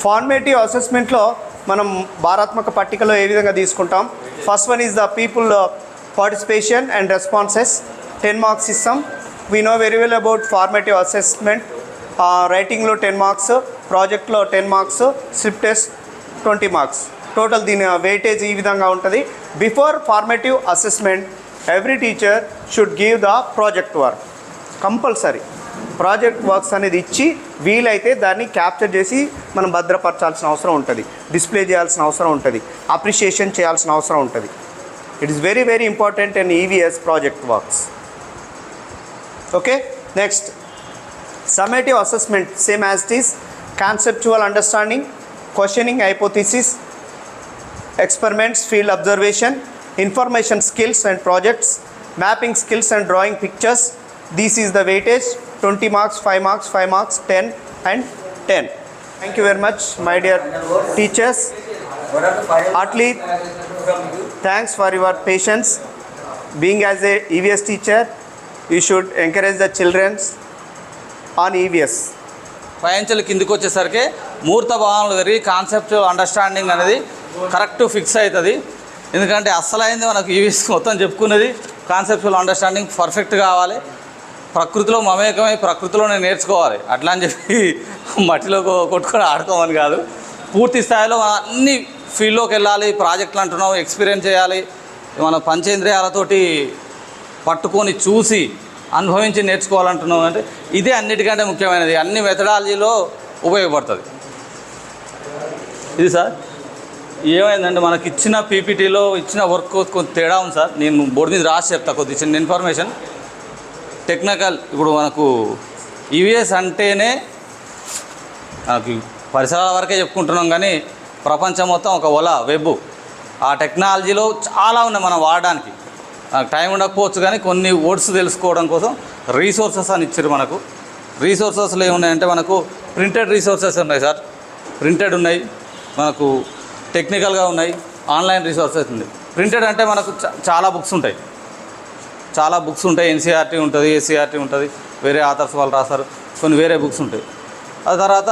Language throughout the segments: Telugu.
ఫార్మేటివ్ అసెస్మెంట్లో మనం భారాత్మక పట్టికలో ఏ విధంగా తీసుకుంటాం. First one is the people participation and responses. 10 marks ఇస్తాం. We know very well about formative assessment. రైటింగ్లో 10 మార్క్స్, ప్రాజెక్ట్లో 10 marks, slip test 20 marks. Total దీని వెయిటేజ్ ఈ విధంగా ఉంటుంది. Before formative assessment every teacher should give the project work. Compulsory project works అనేది ఇచ్చి వీలైతే దాన్ని క్యాప్చర్ చేసి మనం భద్రపరచాల్సిన అవసరం ఉంటుంది, డిస్ప్లే చేయాల్సిన అవసరం ఉంటుంది, అప్రిషియేషన్ చేయాల్సిన అవసరం ఉంటుంది. It is very very important in EVS project works. Okay, next summative assessment same as it is. Conceptual understanding, questioning hypothesis, experiments, field observation, information skills and projects, mapping skills and drawing pictures. This is the weightage: 20 marks, 5 marks, 5 marks, 10 and 10. Thank you very much, my dear teachers. Heartily thanks for your patience. Being as a EVS teacher, you should encourage the children on EVS. పైంచలు కిందికి వచ్చేసరికి మూర్త భావనలు పెరిగి కాన్సెప్చువల్ అండర్స్టాండింగ్ అనేది కరెక్ట్ ఫిక్స్ అవుతుంది. ఎందుకంటే అస్సలైంది మనకు ఈవీఎస్ మొత్తం చెప్పుకున్నది కాన్సెప్చువల్ అండర్స్టాండింగ్ పర్ఫెక్ట్ కావాలి. ప్రకృతిలో మమేకమై ప్రకృతిలోనే నేర్చుకోవాలి. అట్లా అని చెప్పి మట్టిలో కొట్టుకొని ఆడుకోమని కాదు. పూర్తి స్థాయిలో మనం అన్ని ఫీల్డ్లోకి వెళ్ళాలి. ప్రాజెక్టులు అంటున్నాం, ఎక్స్పీరియన్స్ చేయాలి. మన పంచేంద్రియాలతోటి పట్టుకొని చూసి అనుభవించి నేర్చుకోవాలంటున్నాం. అంటే ఇదే అన్నిటికంటే ముఖ్యమైనది, అన్ని మెథడాలజీలో ఉపయోగపడుతుంది. ఇది సార్ ఏమైందంటే మనకి ఇచ్చిన పీపీటీలో ఇచ్చిన వర్క్ కొంత తేడా ఉంది సార్. నేను బోర్డు మీద రాసి చెప్తా కొద్ది చిన్న ఇన్ఫర్మేషన్. టెక్నికల్ ఇప్పుడు మనకు ఈవీఎస్ అంటేనే మనకి పరిసరాల వరకే చెప్పుకుంటున్నాం, కానీ ప్రపంచం మొత్తం ఒక వెబ్. ఆ టెక్నాలజీలో చాలా ఉన్నాయి మనం వాడడానికి. టైం ఉండకపోవచ్చు, కానీ కొన్ని వర్డ్స్ తెలుసుకోవడం కోసం రీసోర్సెస్ అని ఇచ్చారు మనకు. రీసోర్సెస్లో ఏమున్నాయంటే మనకు ప్రింటెడ్ రీసోర్సెస్ ఉన్నాయి సార్, ప్రింటెడ్ ఉన్నాయి, మనకు టెక్నికల్గా ఉన్నాయి, ఆన్లైన్ రీసోర్సెస్ ఉంది. ప్రింటెడ్ అంటే మనకు చాలా బుక్స్ ఉంటాయి, ఎన్సీఆర్టీ ఉంటుంది, ఏసీఆర్టీ ఉంటుంది, వేరే ఆథర్స్ వాళ్ళు రాస్తారు, కొన్ని వేరే బుక్స్ ఉంటాయి. ఆ తర్వాత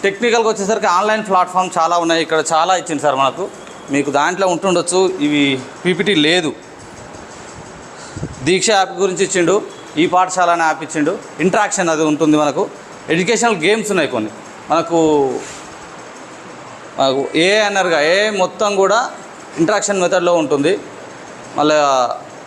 టెక్నికల్గా వచ్చేసరికి ఆన్లైన్ ప్లాట్ఫామ్ చాలా ఉన్నాయి. ఇక్కడ చాలా ఇచ్చింది సార్ మనకు. మీకు దాంట్లో ఉంటుండొచ్చు, ఇవి పీపీటీ లేదు. దీక్ష యాప్ గురించి ఇచ్చిండు, ఈ పాఠశాల అనే యాప్ ఇచ్చిండు, ఇంట్రాక్షన్ అది ఉంటుంది మనకు. ఎడ్యుకేషనల్ గేమ్స్ ఉన్నాయి కొన్ని మనకు. ఏఐ అన్నారుగా, ఏఐ మొత్తం కూడా ఇంట్రాక్షన్ మెథడ్లో ఉంటుంది. మళ్ళీ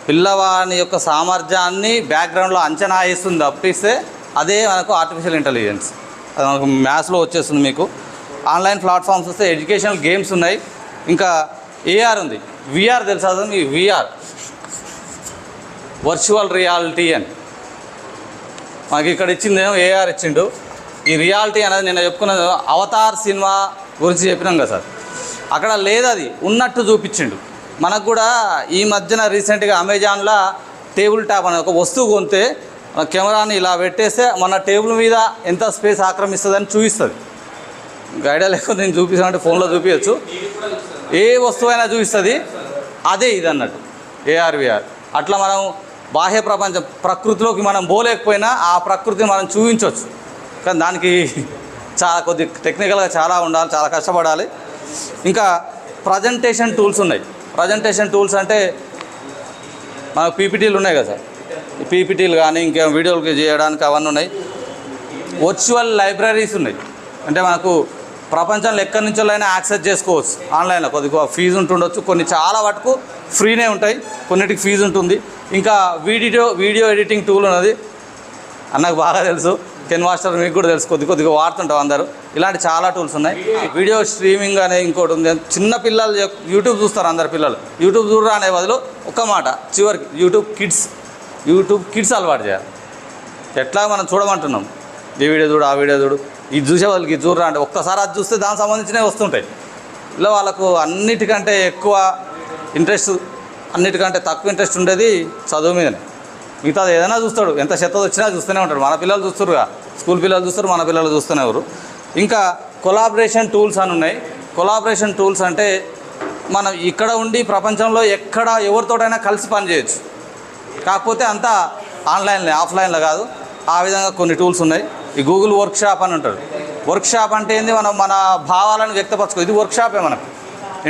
పిల్లవాని యొక్క సామర్థ్యాన్ని బ్యాక్గ్రౌండ్లో అంచనా వేస్తుంది తప్పిస్తే అదే మనకు ఆర్టిఫిషియల్ ఇంటెలిజెన్స్. అది మనకు మ్యాథ్స్లో వచ్చేస్తుంది మీకు. ఆన్లైన్ ప్లాట్ఫామ్స్ వస్తే ఎడ్యుకేషనల్ గేమ్స్ ఉన్నాయి. ఇంకా ఏఆర్ ఉంది, విఆర్ తెలుసా మీ? విఆర్ వర్చువల్ రియాలిటీ అని మాకు ఇక్కడ ఇచ్చిందేమో ఏఆర్ ఇచ్చిండు. ఈ రియాలిటీ అనేది నేను చెప్పుకున్నది అవతార్ సినిమా గురించి చెప్పినాం కదా సార్, అక్కడ లేదు, అది ఉన్నట్టు చూపించిండు మనకు కూడా. ఈ మధ్యన రీసెంట్గా అమెజాన్లో టేబుల్ టాప్ అనే ఒక వస్తువు కొంటే కెమెరాని ఇలా పెట్టేస్తే మన టేబుల్ మీద ఎంత స్పేస్ ఆక్రమిస్తుందని చూపిస్తుంది. ఐడియా లేకపోతే నేను చూపిస్తానంటే ఫోన్లో చూపించచ్చు, ఏ వస్తువు అయినా చూపిస్తుంది. అదే ఇది అన్నట్టు ఏఆర్విఆర్. అట్లా మనం బాహ్య ప్రపంచం ప్రకృతిలోకి మనం పోలేకపోయినా ఆ ప్రకృతిని మనం చూపించవచ్చు, కానీ దానికి చాలా కొద్ది టెక్నికల్గా చాలా ఉండాలి, చాలా కష్టపడాలి. ఇంకా ప్రజెంటేషన్ టూల్స్ ఉన్నాయి. ప్రజెంటేషన్ టూల్స్ అంటే మనకు పీపీటీలు ఉన్నాయి కదా సార్, పీపీటీలు కానీ ఇంకా వీడియోలు చేయడానికి అవన్నీ ఉన్నాయి. వర్చువల్ లైబ్రరీస్ ఉన్నాయి, అంటే మనకు ప్రపంచంలో ఎక్కడి నుంచో అయినా యాక్సెస్ చేసుకోవచ్చు ఆన్లైన్లో. కొద్దిగా ఫీజు ఉంటుండొచ్చు, కొన్ని చాలా వరకు ఫ్రీనే ఉంటాయి, కొన్నిటికి ఫీజు ఉంటుంది. ఇంకా వీడియో ఎడిటింగ్ టూల్ ఉన్నది, అన్నకు బాగా తెలుసు. కెన్ మాస్టర్ మీకు కూడా తెలుసు, కొద్దిగా వాడుతుంటాం అందరూ. ఇలాంటి చాలా టూల్స్ ఉన్నాయి. వీడియో స్ట్రీమింగ్ అనే ఇంకోటి ఉంది. చిన్న పిల్లలు యూట్యూబ్ చూస్తారు, అందరు పిల్లలు యూట్యూబ్ చూడరా అనే బదులు ఒక్క మాట చివరికి యూట్యూబ్ కిడ్స్ అలవాటు చేయాలి. ఎట్లా మనం చూడమంటున్నాం, ఈ వీడియో చూడు, ఆ వీడియో చూడు, ఇది చూసే వాళ్ళకి ఇది చూడరా అంటే ఒక్కసారి అది చూస్తే దానికి సంబంధించినవి వస్తుంటాయి. ఇలా వాళ్ళకు అన్నిటికంటే ఎక్కువ ఇంట్రెస్ట్, అన్నిటికంటే తక్కువ ఇంట్రెస్ట్ ఉండేది చదువు మీదనే. మిగతాది ఏదైనా చూస్తాడు, ఎంత చెత్త వచ్చినా చూస్తూనే ఉంటాడు. మన పిల్లలు చూస్తారుగా, స్కూల్ పిల్లలు చూస్తారు, మన పిల్లలు చూస్తూనే ఎవరు. ఇంకా కొలాబరేషన్ టూల్స్ అని ఉన్నాయి. కొలాబరేషన్ టూల్స్ అంటే మనం ఇక్కడ ఉండి ప్రపంచంలో ఎక్కడ ఎవరితోటైనా కలిసి పనిచేయచ్చు, కాకపోతే అంతా ఆన్లైన్లో, ఆఫ్లైన్లో కాదు. ఆ విధంగా కొన్ని టూల్స్ ఉన్నాయి. ఈ గూగుల్ వర్క్షాప్ అని ఉంటాడు, వర్క్షాప్ అంటే ఏంది, మనం మన భావాలను వ్యక్తపరచుకో. ఇది వర్క్షాపే, మనకు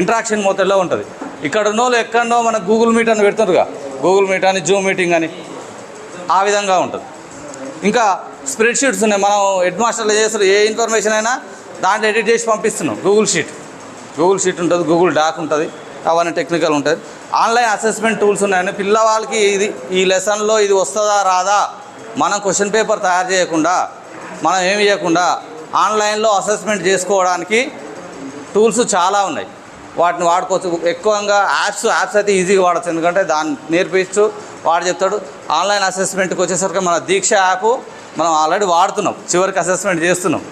ఇంటరాక్షన్ మోతల్లో ఉంటుంది. ఇక్కడ ఉన్నోళ్ళు ఎక్కడో మనకు గూగుల్ మీట్ అని పెడుతుండ్రుగా, గూగుల్ మీట్ అని, జూమ్ మీటింగ్ అని, ఆ విధంగా ఉంటుంది. ఇంకా స్ప్రెడ్ షీట్స్ ఉన్నాయి. మనం హెడ్ మాస్టర్లు చేస్తారు, ఏ ఇన్ఫర్మేషన్ అయినా దాంట్లో ఎడిట్ చేసి పంపిస్తున్నాం. గూగుల్ షీట్ ఉంటుంది, గూగుల్ డాక్ ఉంటుంది, అవన్నీ టెక్నికల్ ఉంటుంది. ఆన్లైన్ అసెస్మెంట్ టూల్స్ ఉన్నాయని పిల్లవాళ్ళకి ఈ లెసన్లో ఇది వస్తుందా రాదా, మనం క్వశ్చన్ పేపర్ తయారు చేయకుండా, మనం ఏమి చేయకుండా ఆన్లైన్లో అసెస్మెంట్ చేసుకోవడానికి టూల్స్ చాలా ఉన్నాయి. వాటిని వాడుకోవచ్చు. ఎక్కువగా యాప్స్ అయితే ఈజీగా వాడచ్చు, ఎందుకంటే దాన్ని నేర్పించు వాడు చెప్తాడు. ఆన్లైన్ అసెస్మెంట్కి వచ్చేసరికి మన దీక్ష యాప్ మనం ఆల్రెడీ వాడుతున్నాం, చివరికి అసెస్మెంట్ చేస్తున్నాం.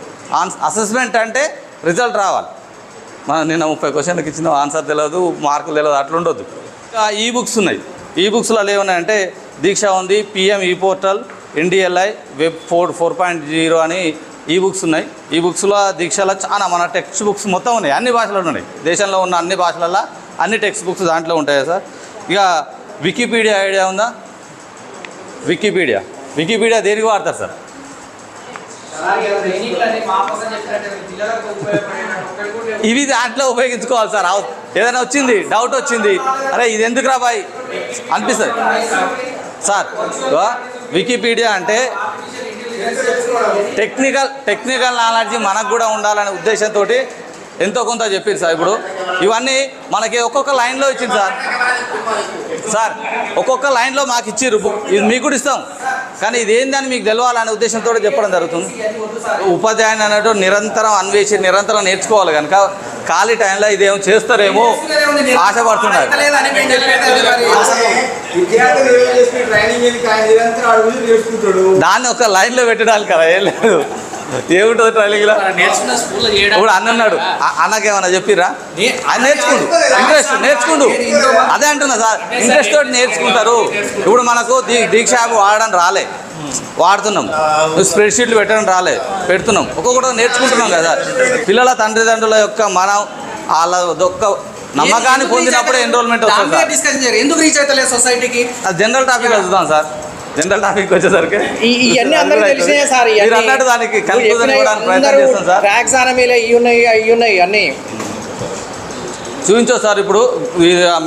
అసెస్మెంట్ అంటే రిజల్ట్ రావాలి. మనం నిన్న 30 క్వశ్చన్లకు ఇచ్చిన ఆన్సర్ తెలియదు, మార్కులు తెలియదు, అట్లా ఉండొద్దు. ఇంకా ఈ బుక్స్ ఉన్నాయి. ఈ బుక్స్లో ఏమున్నాయంటే దీక్ష ఉంది, పిఎం ఈ పోర్టల్, ఎన్డిఎల్ఐ వెబ్ 4.0 అని ఈ బుక్స్ ఉన్నాయి. ఈ బుక్స్లో దీక్షలో చాలా మన టెక్స్ట్ బుక్స్ మొత్తం ఉన్నాయి, అన్ని భాషలలో ఉన్నాయి. దేశంలో ఉన్న అన్ని భాషలలో అన్ని టెక్స్ట్ బుక్స్ దాంట్లో ఉంటాయి సార్. ఇక వికీపీడియా ఐడియా ఉందా? వికీపీడియా దేనికి వాడతారు సార్? ఇవి దాంట్లో ఉపయోగించుకోవాలి సార్. ఏదైనా వచ్చింది, డౌట్ వచ్చింది, అరే ఇది ఎందుకు రా బాయ్ అనిపిస్తుంది సార్. వికీపీడియా అంటే టెక్నికల్ నాలెడ్జ్ మనకు కూడా ఉండాలనే ఉద్దేశంతో ఎంతో కొంత చెప్పింది సార్. ఇప్పుడు ఇవన్నీ మనకి ఒక్కొక్క లైన్లో ఇచ్చింది సార్, ఒక్కొక్క లైన్లో మాకు ఇచ్చిర్రు. ఇది మీకు కూడా ఇస్తాం, కానీ ఇదేందని మీకు తెలవాలనే ఉద్దేశంతో చెప్పడం జరుగుతుంది. ఉపాధ్యాయుని అన్నట్టు నిరంతరం అన్వేషి నిరంతరం నేర్చుకోవాలి కనుక ఖాళీ టైంలో ఇదేమో చేస్తారేమో ఆశపడుతున్నారు. దాన్ని ఒక లైన్లో పెట్టడానికి కదా, ఏం లేదు. ఏముంటుంది ట్రైనింగ్లో? ఇప్పుడు అన్నాడు, అన్నకేమన్నా చెప్పిరా? ఆయన నేర్చుకుంటూ అదే అంటున్నా సార్, ఇంట్రెస్ట్ తోటి నేర్చుకుంటారు. ఇప్పుడు మనకు దీక్ష యాప్ వాడడం రాలే, వాడుతున్నాం. స్ప్రెడ్ షీట్లు పెట్టడం రాలే, పెడుతున్నాం. ఒక్కొక్కటి నేర్చుకుంటున్నాం కదా. పిల్లల తండ్రిదండ్రుల యొక్క మనం వాళ్ళ ఒక్క నమ్మకాన్ని పొందినప్పుడే ఎన్రోల్మెంట్ వస్తుంది. ఎందుకు రీచ్ అవుతలేదు సొసైటీకి? అది జనరల్ టాపిక్ చదువుతాం సార్. జనరల్ టాపిక్ వచ్చేసరికి ఇవన్నీ అందరికీ తెలిసినాయి సార్. అన్నట్టు దానికి కన్క్లూజన్ ఇవ్వడానికి ప్రయత్నం చేస్తాం సార్. టాక్సానమీలో ఇవి ఉన్నాయి అన్నీ చూపించో సార్. ఇప్పుడు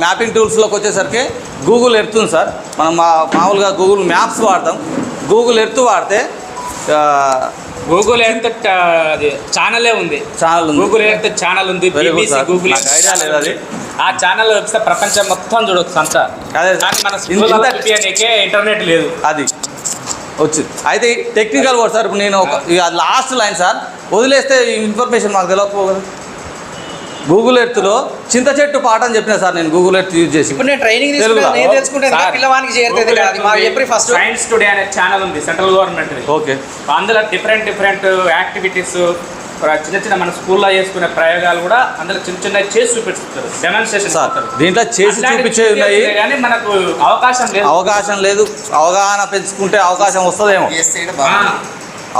మ్యాపింగ్ టూల్స్లోకి వచ్చేసరికి గూగుల్ ఎర్త్ ఉంది సార్. మనం మామూలుగా గూగుల్ మ్యాప్స్ వాడతాం. గూగుల్ ఎర్త్ వాడితే గూగుల్ ఎర్త్ ఛానలే ఉంది. గూగుల్ ఎర్త్ ఛానల్ ఉంది. గూగుల్ ఐడియా లేదు అది. ఆ ఛానల్ వస్తే ప్రపంచం మొత్తం చూడొచ్చు అంతా. కానీ మన ఇంటర్నెట్ లేదు. అది వచ్చింది. అయితే టెక్నికల్ వర్డ్ సార్. ఇప్పుడు నేను లాస్ట్ లైన్ సార్ వదిలేస్తే ఇన్ఫర్మేషన్ మాకు తెలియకపోదు. గూగుల్ ఎర్త్లో చింత చెట్టు పాట అని చెప్పిన సార్ నేను గూగుల్ ఎర్త్ యూజ్ చేసి. ఇప్పుడు నేను ట్రైనింగ్ తెలుసుకుంటే పిల్లవానికి చేరుతుంది కదా. ఫస్ట్ సైన్స్ టుడే అనే ఛానల్ ఉంది సెంట్రల్ గవర్నమెంట్. ఓకే. అందులో డిఫరెంట్ యాక్టివిటీస్, చిన్న మన స్కూల్లో చేసుకునే ప్రయోగాలు కూడా అందులో చిన్న చేసి చూపిస్తారు, డెమాన్స్ట్రేషన్ సార్. దీంట్లో చేసి చూపించేవి ఉన్నాయి కానీ మనకు అవకాశం లేదు. అవగాహన పెంచుకుంటే అవకాశం వస్తుందేమో.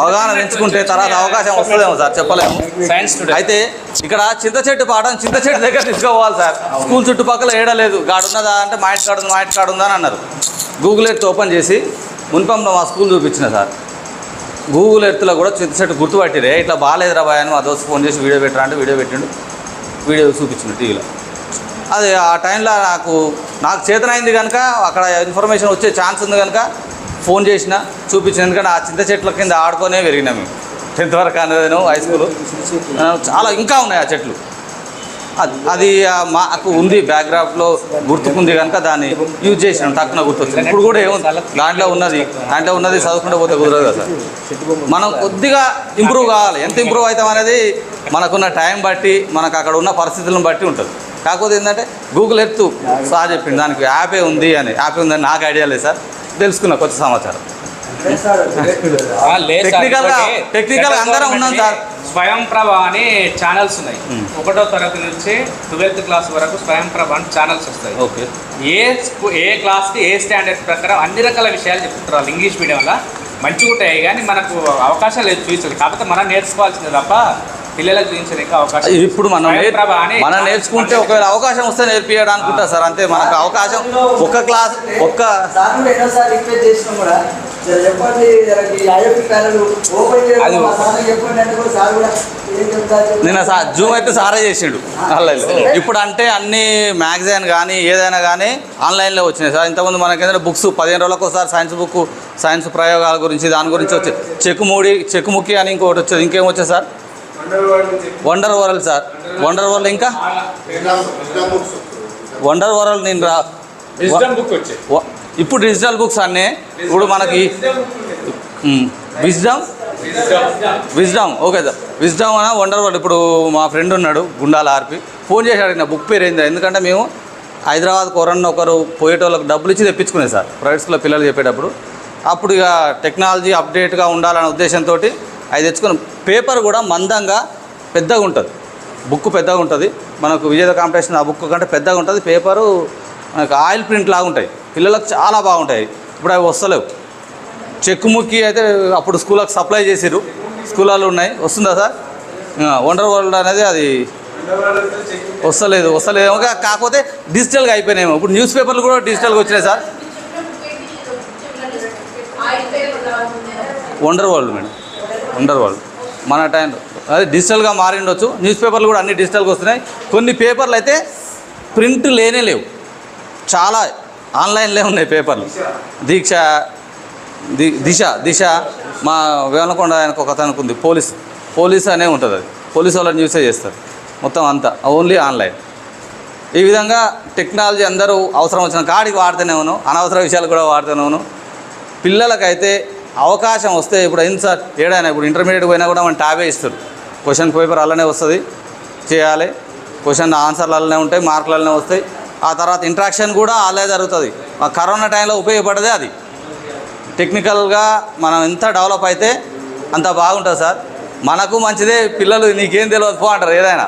అవగాహన పెంచుకుంటే తర్వాత అవకాశం వస్తుందేమో సార్, చెప్పలేము. సైన్స్ టుడే అయితే ఇక్కడ చింత చెట్టు పాఠం చింత చెట్టు దగ్గర తీసుకోవాలి సార్. స్కూల్ చుట్టుపక్కల ఏడలేదు. గాడున్నదా అంటే మా ఇంటి కాడు ఉందా అని అన్నారు. గూగుల్ ఎర్త్ ఓపెన్ చేసి మున్పంలో మా స్కూల్ చూపించిన సార్. గూగుల్ ఎర్త్లో కూడా చింత చెట్టు గుర్తుపట్టిరే, ఇట్లా బాగాలేదురా బాయ్ అని మా దోస్తు ఫోన్ చేసి వీడియో పెట్టరా అంటే వీడియో పెట్టిండు. వీడియో చూపించిండు టీవీలో. అది ఆ టైంలో నాకు చేతనైంది కనుక అక్కడ ఇన్ఫర్మేషన్ వచ్చే ఛాన్స్ ఉంది కనుక ఫోన్ చేసిన చూపించిన. ఎందుకంటే ఆ చింత చెట్ల కింద ఆడుకొనే పెరిగినాం మేము. 10th వరకు అనేది హై స్కూల్. చాలా ఇంకా ఉన్నాయి ఆ చెట్లు. అది మాకు ఉంది బ్యాక్గ్రౌండ్లో గుర్తుకుంది కనుక దాన్ని యూజ్ చేసినాం. తక్కువ గుర్తొచ్చింది. ఇప్పుడు కూడా ఏముంది దాంట్లో ఉన్నది చదువుకుంటూ పోతే కుదరదు కదా సార్. మనం కొద్దిగా ఇంప్రూవ్ కావాలి. ఎంత ఇంప్రూవ్ అవుతాం అనేది మనకున్న టైం బట్టి, మనకు అక్కడ ఉన్న పరిస్థితులను బట్టి ఉంటుంది. కాకపోతే ఏంటంటే గూగుల్ ఎర్త్ సార్ చెప్పింది దానికి యాపే ఉందని నాకు ఐడియా లేదు సార్. తెలుసుకున్నా కొత్త సమాచారం. టెక్నికల్ అందరం ఉన్నాం సార్. స్వయం ప్రభ అని ఛానల్స్ ఉన్నాయి. 1వ తరగతి నుంచి 12th క్లాస్ వరకు స్వయం ప్రభ అని ఛానల్స్ వస్తాయి. ఓకే. ఏ క్లాస్కి ఏ స్టాండర్డ్ ప్రకారం అన్ని రకాల విషయాలు చెప్తుంటారు వాళ్ళు. ఇంగ్లీష్ మీడియం వల్ల మంచిగా ఉంటాయి కానీ మనకు అవకాశం లేదు చూపించాలి. కాకపోతే మనం నేర్చుకోవాల్సిందే తప్ప పిల్లలకు చూపించడానికి అవకాశం. ఇప్పుడు మనం నేర్చుకుంటే ఒకవేళ అవకాశం వస్తే నేర్పియడం అనుకుంటా సార్. అంతే. మనకు అవకాశం ఒక్క క్లాస్ చెప్పండి ఐఎఫ్పి ప్యానల్ ఓపెన్ అది చేయడం చెప్పండి అంటే కూడా సార్ కూడా ఏం చెప్తారు. నిన్న జూమ్ అయితే సారే చేసిండు ఆన్లైన్లో. ఇప్పుడు అంటే అన్ని మ్యాగజైన్ కానీ ఏదైనా కానీ ఆన్లైన్లో వచ్చినాయి సార్. ఇంతకుముందు మనకేంటంటే బుక్స్ 15 రోజులకు ఒకసారి సైన్స్ బుక్, సైన్స్ ప్రయోగాల గురించి దాని గురించి వచ్చేది. చెక్కుముకి అని ఇంకొకటి వచ్చేది. ఇంకేం వచ్చేది sir? Wonder world sir. Wonder world ఇంకా వండర్ వరల్డ్ నేను బుక్ వచ్చే ఇప్పుడు డిజిటల్ బుక్స్ అన్నీ ఇప్పుడు మనకి విజ్డమ్ ఓకే సార్. విజ్డమ్ అన్న వండర్ వరల్డ్. ఇప్పుడు మా ఫ్రెండ్ ఉన్నాడు గుండాల ఆర్పి, ఫోన్ చేసి అడిగిన బుక్ పేరు ఏంది. ఎందుకంటే మేము హైదరాబాద్ కొరన్న ఒకరు పోయేటోళ్ళకి డబ్బులు ఇచ్చి తెప్పించుకునేది సార్ ప్రైవేట్ స్కూల్లో పిల్లలు చెప్పేటప్పుడు. అప్పుడు ఇక టెక్నాలజీ అప్డేట్గా ఉండాలనే ఉద్దేశంతో అది తెచ్చుకుని పేపర్ కూడా మందంగా పెద్దగా ఉంటుంది, బుక్ పెద్దగా ఉంటుంది. మనకు విజేత కాంపిటీషన్ ఆ బుక్ కంటే పెద్దగా ఉంటుంది. పేపరు మనకు ఆయిల్ ప్రింట్ లాగా ఉంటాయి, పిల్లలకు చాలా బాగుంటాయి. ఇప్పుడు అవి వస్తలేవు. చెక్కుముక్కి అయితే అప్పుడు స్కూళ్ళకి సప్లై చేసిర్రు, స్కూళ్ళలో ఉన్నాయి. వస్తుందా సార్? వండర్ వరల్డ్ అనేది అది వస్తలేదు. కాకపోతే డిజిటల్గా అయిపోయినాయేమో. ఇప్పుడు న్యూస్ పేపర్లు కూడా డిజిటల్గా వచ్చినాయి sir. Wonder world madam, wonder world మన టైంలో అదే డిజిటల్గా మారి ఉండొచ్చు. న్యూస్ పేపర్లు కూడా అన్ని డిజిటల్గా వస్తున్నాయి. కొన్ని పేపర్లు అయితే ప్రింట్ లేనే లేవు, చాలా ఆన్లైన్లో ఉన్నాయి పేపర్లు. దిశ మా వేమనకొండ ఆయనకు ఒక అతనికి ఉంది, పోలీస్ అనే ఉంటుంది. అది పోలీసు వాళ్ళని న్యూసే చేస్తారు మొత్తం అంతా, ఓన్లీ ఆన్లైన్. ఈ విధంగా టెక్నాలజీ అందరూ అవసరం వచ్చిన కాడికి వాడుతూనే ఉన్నాను, అనవసర విషయాలు కూడా వాడుతూనే ఉన్నాను. పిల్లలకైతే అవకాశం వస్తే ఇప్పుడు అయింది సార్. ఏడైనా ఇప్పుడు ఇంటర్మీడియట్ పోయినా కూడా మనం ట్యాబే ఇస్తారు. క్వశ్చన్ పేపర్ అలానే వస్తుంది, చేయాలి. క్వశ్చన్ ఆన్సర్లు అలానే ఉంటాయి, మార్కులు అలానే వస్తాయి. ఆ తర్వాత ఇంట్రాక్షన్ కూడా అలాగే జరుగుతుంది. మా కరోనా టైంలో ఉపయోగపడదే అది. టెక్నికల్గా మనం ఎంత డెవలప్ అయితే అంత బాగుంటుంది సార్. మనకు మంచిదే. పిల్లలు నీకేం తెలియదు పో అంటారు ఏదైనా.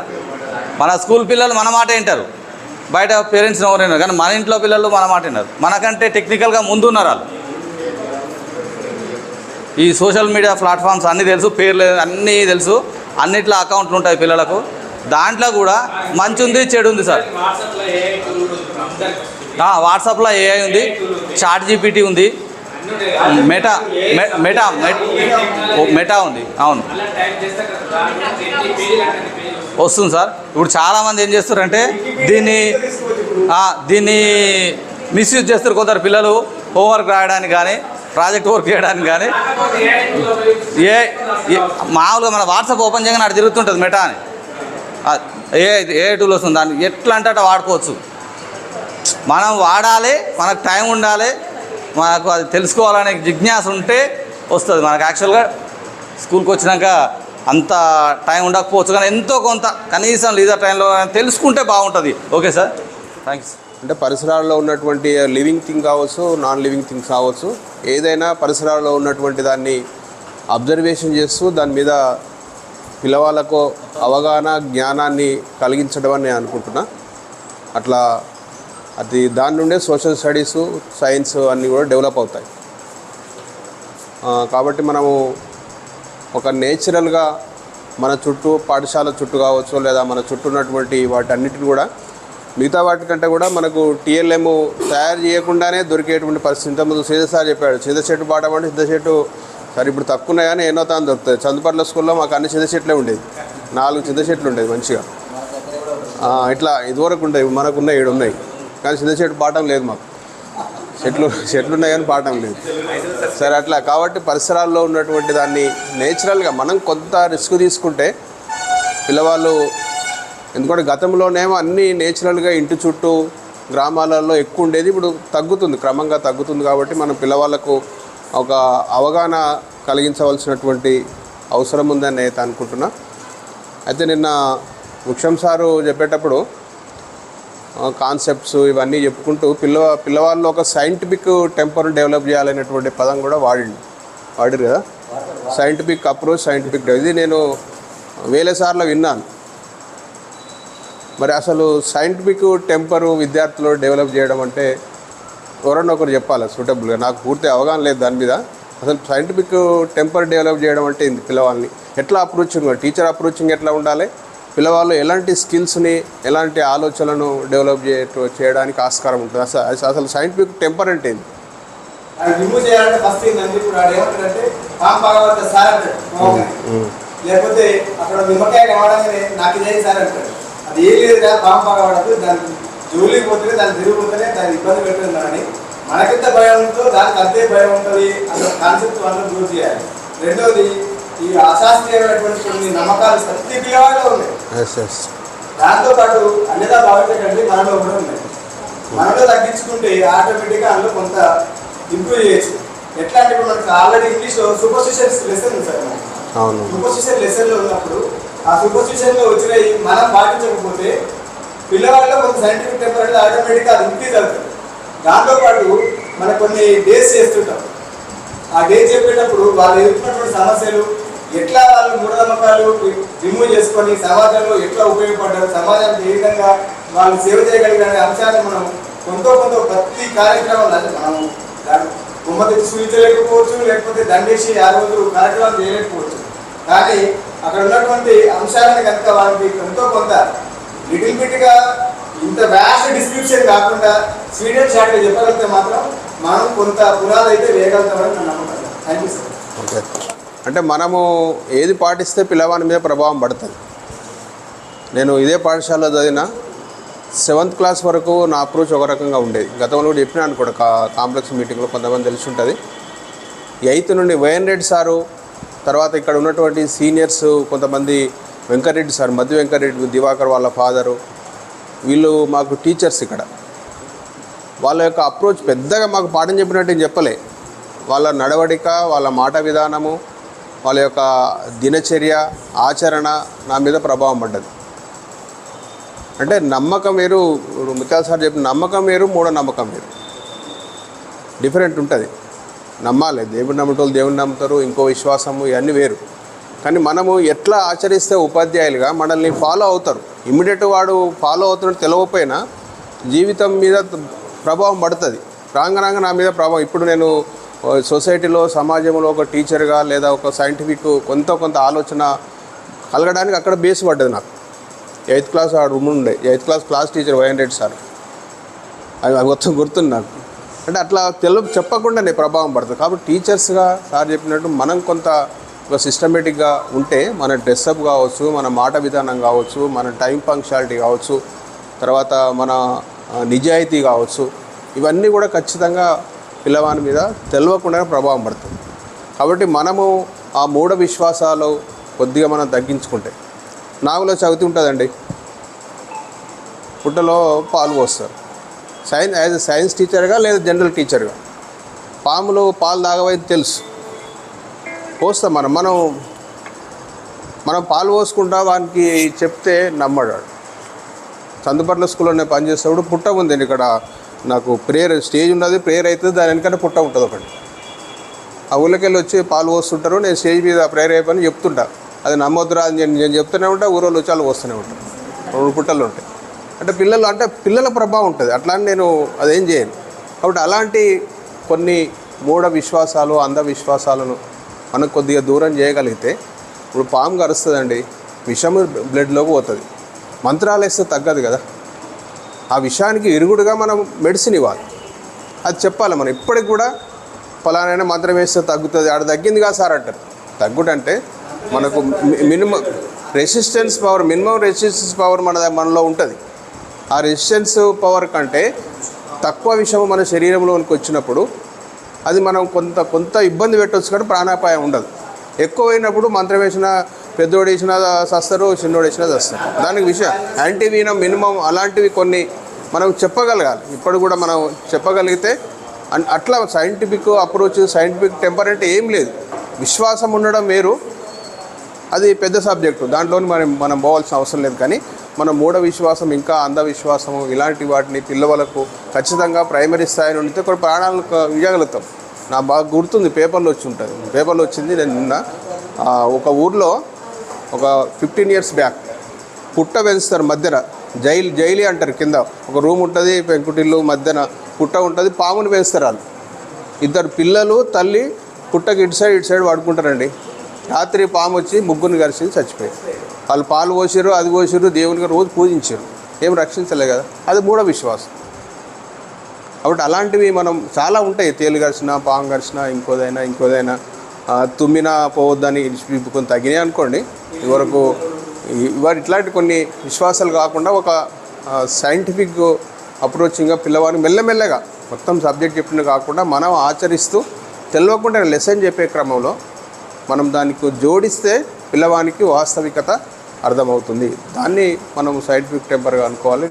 మన స్కూల్ పిల్లలు మన మాట వింటారు, బయట పేరెంట్స్ ఎవరు విన్నారు. కానీ మన ఇంట్లో పిల్లలు మన మాట విన్నారు. మనకంటే టెక్నికల్గా ముందు ఉన్నారు వాళ్ళు. ఈ సోషల్ మీడియా ప్లాట్ఫామ్స్ అన్నీ తెలుసు, పేర్లు అన్నీ తెలుసు, అన్నిట్లో అకౌంట్లు ఉంటాయి పిల్లలకు. దాంట్లో కూడా మంచి ఉంది, చెడు ఉంది సార్. వాట్సాప్లో ఏఐ ఉంది, చాట్ జీపీటీ ఉంది, మెటా ఉంది. అవును వస్తుంది సార్. ఇప్పుడు చాలామంది ఏం చేస్తారంటే దీన్ని మిస్యూజ్ చేస్తారు. కొందరు పిల్లలు హోంవర్క్ రాయడానికి కానీ ప్రాజెక్ట్ వర్క్ చేయడానికి కానీ మామూలుగా మన వాట్సాప్ ఓపెన్ చేయగానే అటు తిరుగుతుంటుంది మెటా అని. ఏ టూల్ వస్తుంది, దాన్ని ఎట్లా అంటే అట్లా వాడుకోవచ్చు. మనం వాడాలి, మనకు టైం ఉండాలి, మనకు అది తెలుసుకోవాలనే జిజ్ఞాస ఉంటే వస్తుంది. మనకు యాక్చువల్గా స్కూల్కి వచ్చినాక అంత టైం ఉండకపోవచ్చు, కానీ ఎంతో కొంత కనీసం లీజర్ టైంలో తెలుసుకుంటే బాగుంటుంది. Okay sir, thanks. అంటే పరిసరాల్లో ఉన్నటువంటి లివింగ్ థింగ్ కావచ్చు, నాన్ లివింగ్ థింగ్స్ కావచ్చు, ఏదైనా పరిసరాల్లో ఉన్నటువంటి దాన్ని అబ్జర్వేషన్ చేస్తూ దాని మీద పిల్లవాళ్ళకు అవగాహన జ్ఞానాన్ని కలిగించడం అని నేను అనుకుంటున్నా. అట్లా దాని నుండే సోషల్ స్టడీసు, సైన్స్ అన్నీ కూడా డెవలప్ అవుతాయి. కాబట్టి మనము ఒక నేచురల్గా మన చుట్టూ పాఠశాల చుట్టూ కావచ్చు, లేదా మన చుట్టూ ఉన్నటువంటి వాటన్నిటిని కూడా మిగతా వాటికంటే కూడా మనకు టీఎల్ఎం తయారు చేయకుండానే దొరికేటువంటి పరిస్థితి. ఇంతకుముందు సీత సార్ చెప్పాడు, చింత చెట్టు పాడడం అంటే చింత చెట్టు సరే ఇప్పుడు తక్కువ ఉన్నాయి కానీ ఎన్నో తాను దొరుకుతుంది. చందుపట్ల స్కూల్లో మాకు అన్ని చింత చెట్లే ఉండేది, 4 చింత చెట్లు ఉండేది మంచిగా. ఇట్లా ఇదివరకు ఉండేవి, మనకున్నాయి 7 ఉన్నాయి, కానీ చింత చెట్టు పాఠం లేదు మాకు. చెట్లు ఉన్నాయి కానీ పాఠం లేదు. సరే అట్లా కాబట్టి పరిసరాల్లో ఉన్నటువంటి దాన్ని నేచురల్గా మనం కొంత రిస్క్ తీసుకుంటే పిల్లవాళ్ళు, ఎందుకంటే గతంలోనేమో అన్నీ నేచురల్గా ఇంటి చుట్టూ గ్రామాలలో ఎక్కువ ఉండేది, ఇప్పుడు తగ్గుతుంది, క్రమంగా తగ్గుతుంది. కాబట్టి మనం పిల్లవాళ్ళకు ఒక అవగాహన కలిగించవలసినటువంటి అవసరం ఉందని నేను అనుకుంటున్నా. అయితే నిన్న వృక్షం సారు చెప్పేటప్పుడు కాన్సెప్ట్స్ ఇవన్నీ చెప్పుకుంటూ పిల్లవాళ్ళు ఒక సైంటిఫిక్ టెంపర్ డెవలప్ చేయాలనేటువంటి పదం కూడా వాడిరు కదా. సైంటిఫిక్ అప్రోచ్, సైంటిఫిక్ ఇది నేను వేల సార్లు విన్నాను. మరి అసలు సైంటిఫిక్ టెంపరు విద్యార్థులు డెవలప్ చేయడం అంటే ఎవరన్నా ఒకరు చెప్పాలి సూటబుల్గా. నాకు పూర్తి అవగాహన లేదు దాని మీద. అసలు సైంటిఫిక్ టెంపర్ డెవలప్ చేయడం అంటే ఇంది పిల్లవాళ్ళని ఎట్లా అప్రోచింగ్, టీచర్ అప్రోచింగ్ ఎట్లా ఉండాలి, పిల్లవాళ్ళు ఎలాంటి స్కిల్స్ని, ఎలాంటి ఆలోచనలను డెవలప్ చేయడానికి ఆస్కారం ఉంటుంది. అసలు సైంటిఫిక్ టెంపర్ అంటే ఏంది? అది రిమూవ్ చేయాలంటే ఫస్ట్ ఏంటంటే ఇప్పుడు వాడు ఏమంటాడంటే పాము భాగవత సార్ అంటాడు లేకపోతే అక్కడ నిమ్మకాయ కావడానే నాకు ఇదే సార్ అంటాడు. అది ఏం లేదుగా పాము భాగవడదు, దాని జోలికి పోతేనే దాన్ని తిరిగిపోతేనే దాన్ని ఇబ్బంది పెట్టుకుందని మనకెంత భయం ఉంటుందో దానికి అంతే భయం ఉంటుంది అసలు కాన్సెప్ట్ అందరూ దూరం చేయాలి. రెండవది ఈ అశాస్త్రీయమైనటువంటి కొన్ని నమ్మకాలు ప్రతి పిల్లవాడిలో ఉన్నాయి. దాంతోపాటు అన్నిదా భావించకండి మనలో కూడా ఉన్నాయి. మనలో తగ్గించుకుంటే ఆటోమేటిక్గా అందులో కొంత ఇంప్రూవ్ చేయొచ్చు. ఎట్లా అంటే ఇప్పుడు మనకు ఆల్రెడీ ఇంగ్లీష్లో సూపర్స్టిషన్స్ లెసన్ ఉంది సార్. సూపర్స్టిషన్ లెసన్లో ఉన్నప్పుడు ఆ సూపర్స్టిషన్లో వచ్చినవి మనం పాటించకపోతే పిల్లవాళ్ళలో కొంత సైంటిఫిక్ టెంపర్ అనేది ఆటోమేటిక్గా అది ఇంక్రీజ్ అవుతుంది. దాంతోపాటు మనం కొన్ని డేస్ చేస్తుంటాం. ఆ డేస్ చెప్పేటప్పుడు వాళ్ళు ఎదుర్కొన్నటువంటి సమస్యలు ఎట్లా వాళ్ళు మూఢనమ్మకాలు రిమూవ్ చేసుకొని సమాజంలో ఎట్లా ఉపయోగపడ్డారు, సమాజానికి ఏ విధంగా వాళ్ళు సేవ చేయగలిగిన అంశాన్ని మనం కొంత ప్రతి కార్యక్రమంలో మనం బొమ్మ తెచ్చి సూచించలేకపోవచ్చు, లేకపోతే దండేసి ఆ రోజు కార్యక్రమాలు చేయలేకపోవచ్చు. కానీ అక్కడ ఉన్నటువంటి అంశాలను కనుక వాళ్ళకి కొంత లిటిల్ బిట్గా ఇంత వ్యాస్ట్ డిస్క్రిప్షన్ కాకుండా స్వీట్ అండ్ షార్ట్గా చెప్పగలిగితే మాత్రం మనం కొంత పునాది అయితే వేయగలుగుతామని నేను నమ్ముతాను. Thank you sir. ఓకే, అంటే మనము ఏది పాటిస్తే పిల్లవాని మీద ప్రభావం పడుతుంది. నేను ఇదే పాఠశాలలో చదివిన 7th క్లాస్ వరకు నా అప్రోచ్ ఒక రకంగా ఉండేది. గతంలో కూడా చెప్పినాను కూడా కాంప్లెక్స్ మీటింగ్లో కొంతమంది తెలిసి ఉంటుంది. 8th నుండి వైఎన్ రెడ్డి సారు, తర్వాత ఇక్కడ ఉన్నటువంటి సీనియర్స్ కొంతమంది వెంకటరెడ్డి సార్, మధ్య వెంకటరెడ్డి, దివాకర్ వాళ్ళ ఫాదరు, వీళ్ళు మాకు టీచర్స్ ఇక్కడ. వాళ్ళ యొక్క అప్రోచ్ పెద్దగా మాకు పాఠం చెప్పినట్టు చెప్పలే. వాళ్ళ నడవడిక, వాళ్ళ మాట విధానము, వాళ్ళ యొక్క దినచర్య, ఆచరణ నా మీద ప్రభావం పడ్డది. అంటే నమ్మకం వేరు, ముత్యాల సార్ చెప్పిన నమ్మకం వేరు, మూఢనమ్మకం వేరు, డిఫరెంట్ ఉంటుంది. నమ్మాలి, దేవుడు నమ్మటోళ్ళు దేవుడిని నమ్ముతారు, ఇంకో విశ్వాసము, ఇవన్నీ వేరు. కానీ మనము ఎట్లా ఆచరిస్తే ఉపాధ్యాయులుగా మనల్ని ఫాలో అవుతారు. ఇమ్మీడియట్ వాడు ఫాలో అవుతున్నట్టు తెలియకపోయినా జీవితం మీద ప్రభావం పడుతుంది. రాంగ నా మీద ప్రభావం. ఇప్పుడు నేను సొసైటీలో, సమాజంలో ఒక టీచర్గా లేదా ఒక సైంటిఫిక్ కొంత ఆలోచన కలగడానికి అక్కడ బేస్ పడ్డది నాకు. 8th క్లాస్ ఆ రూమ్ ఉండే 8th class class teacher YN Reddy sir, అవి మొత్తం గుర్తుంది నాకు. అంటే అట్లా చెప్పకుండానే ప్రభావం పడుతుంది. కాబట్టి టీచర్స్గా సార్ చెప్పినట్టు మనం కొంత ఒక సిస్టమేటిక్గా ఉంటే మన డ్రెస్అప్ కావచ్చు, మన మాట విధానం కావచ్చు, మన టైం పంక్చువాలిటీ కావచ్చు, తర్వాత మన నిజాయితీ కావచ్చు, ఇవన్నీ కూడా ఖచ్చితంగా పిల్లవాని మీద తెలియకుండా ప్రభావం పడుతుంది. కాబట్టి మనము ఆ మూఢ విశ్వాసాలు కొద్దిగా మనం తగ్గించుకుంటే, నాగులో చవితి ఉంటుందండి, పుట్టలో పాలు పోస్తారు. యాజ్ ఎ సైన్స్ టీచర్గా లేదా జనరల్ టీచర్గా పాములు పాలు తాగవైతే తెలుసు, పోస్తాం. మనం పాలు పోసుకుంటా వానికి చెప్తే నమ్మడు. చందుపట్ల స్కూల్లో నేను పనిచేసేప్పుడు పుట్ట ఉందండి ఇక్కడ. నాకు ప్రేయర్ స్టేజ్ ఉన్నది, ప్రేయర్ అవుతుంది, దాని వెనకనే పుట్ట ఉంటుంది ఒకటి. ఆ ఊళ్ళకెళ్ళి వచ్చి పాలు పోస్తుంటారు, నేను స్టేజ్ మీద ప్రేయర్ అయిపోయి చెప్తుంటా. అది నమ్మొద్దురా అని నేను చెప్తూనే ఉంటా, ఊరోళ్ళు వచ్చి వాళ్ళు వస్తూనే ఉంటారు. 2 పుట్టలు ఉంటాయి. అంటే పిల్లల ప్రభావం ఉంటుంది. అట్లా అని నేను అదేం చేయను. కాబట్టి అలాంటి కొన్ని మూఢ విశ్వాసాలు, అంధవిశ్వాసాలను మనం కొద్దిగా దూరం చేయగలిగితే, ఇప్పుడు పాము కరుస్తుందండి, విషము బ్లడ్లోకి పోతుంది, మంత్రాలు వేస్తే తగ్గదు కదా. ఆ విషయానికి ఇరుగుడుగా మనం మెడిసిన్ ఇవ్వాలి, అది చెప్పాలి. మనం ఇప్పటికి కూడా ఫలానైనా మంత్రం వేస్తే తగ్గుతుంది, ఆడ తగ్గింది కాదు సార్ అంటారు. తగ్గుడంటే మనకు మినిమం రెసిస్టెన్స్ పవర్ మనలో ఉంటుంది. ఆ రెసిస్టెన్స్ పవర్ కంటే తక్కువ విషయం మన శరీరంలోనికి వచ్చినప్పుడు అది మనం కొంత ఇబ్బంది పెట్టవచ్చు, కానీ ప్రాణాపాయం ఉండదు. ఎక్కువైనప్పుడు మంత్రం వేసిన పెద్దోడు వేసినా చస్తారు, చిన్నోడు వేసినా చస్తారు. దానికి విషయం యాంటీవీనం మినిమం అలాంటివి కొన్ని మనం చెప్పగలగాలి. ఇప్పుడు కూడా మనం చెప్పగలిగితే అట్లా సైంటిఫిక్ అప్రోచ్, సైంటిఫిక్ టెంపర్ అంటే ఏం లేదు. విశ్వాసం ఉండడం వేరు, అది పెద్ద సబ్జెక్టు, దాంట్లో మనం పోవాల్సిన అవసరం లేదు. కానీ మన మూఢ విశ్వాసం, ఇంకా అంధవిశ్వాసము, ఇలాంటి వాటిని పిల్లలకు ఖచ్చితంగా ప్రైమరీ స్థాయి నుండి కొన్ని ప్రాణాలను ఇవ్వగలుగుతాం. నాకు బాగా గుర్తుంది, పేపర్లో వచ్చింది. నేను నిన్న ఒక ఊర్లో ఒక 15 years బ్యాక్ పుట్ట పెంచుతారు మధ్యన, జైలి అంటారు. కింద ఒక రూమ్ ఉంటుంది, పెంకుటిల్లు, మధ్యన పుట్ట ఉంటుంది, పాముని పెంచుతారు. వాళ్ళు 2 పిల్లలు, తల్లి పుట్టకి ఇటు సైడ్ పడుకుంటారండి. రాత్రి పాము వచ్చి ముగ్గురిని కలిసి చచ్చిపోయారు. వాళ్ళు పాలు పోసారు, అది పోసారు, దేవునికి రోజు పూజించారు, ఏం రక్షించలే కదా. అది మూఢ విశ్వాసం. కాబట్టి అలాంటివి మనం చాలా ఉంటాయి, తేలు గరిచిన, పాము గరిచిన, ఇంకోదైనా తుమ్మినా పోవద్దని ఇడిచిపిప్పుకొని తగినాయి అనుకోండి. ఇవాళ ఇట్లాంటి కొన్ని విశ్వాసాలు కాకుండా ఒక సైంటిఫిక్ అప్రోచింగ్గా పిల్లవాడిని మెల్లమెల్లగా మొత్తం సబ్జెక్ట్ చెప్పిన కాకుండా మనం ఆచరిస్తూ తెలియకుండా లెసన్ చెప్పే క్రమంలో మనం దానికి జోడిస్తే పిల్లవానికి వాస్తవికత అర్థమవుతుంది. దాన్ని మనం సైంటిఫిక్ టెంపర్గా అనుకోవాలి.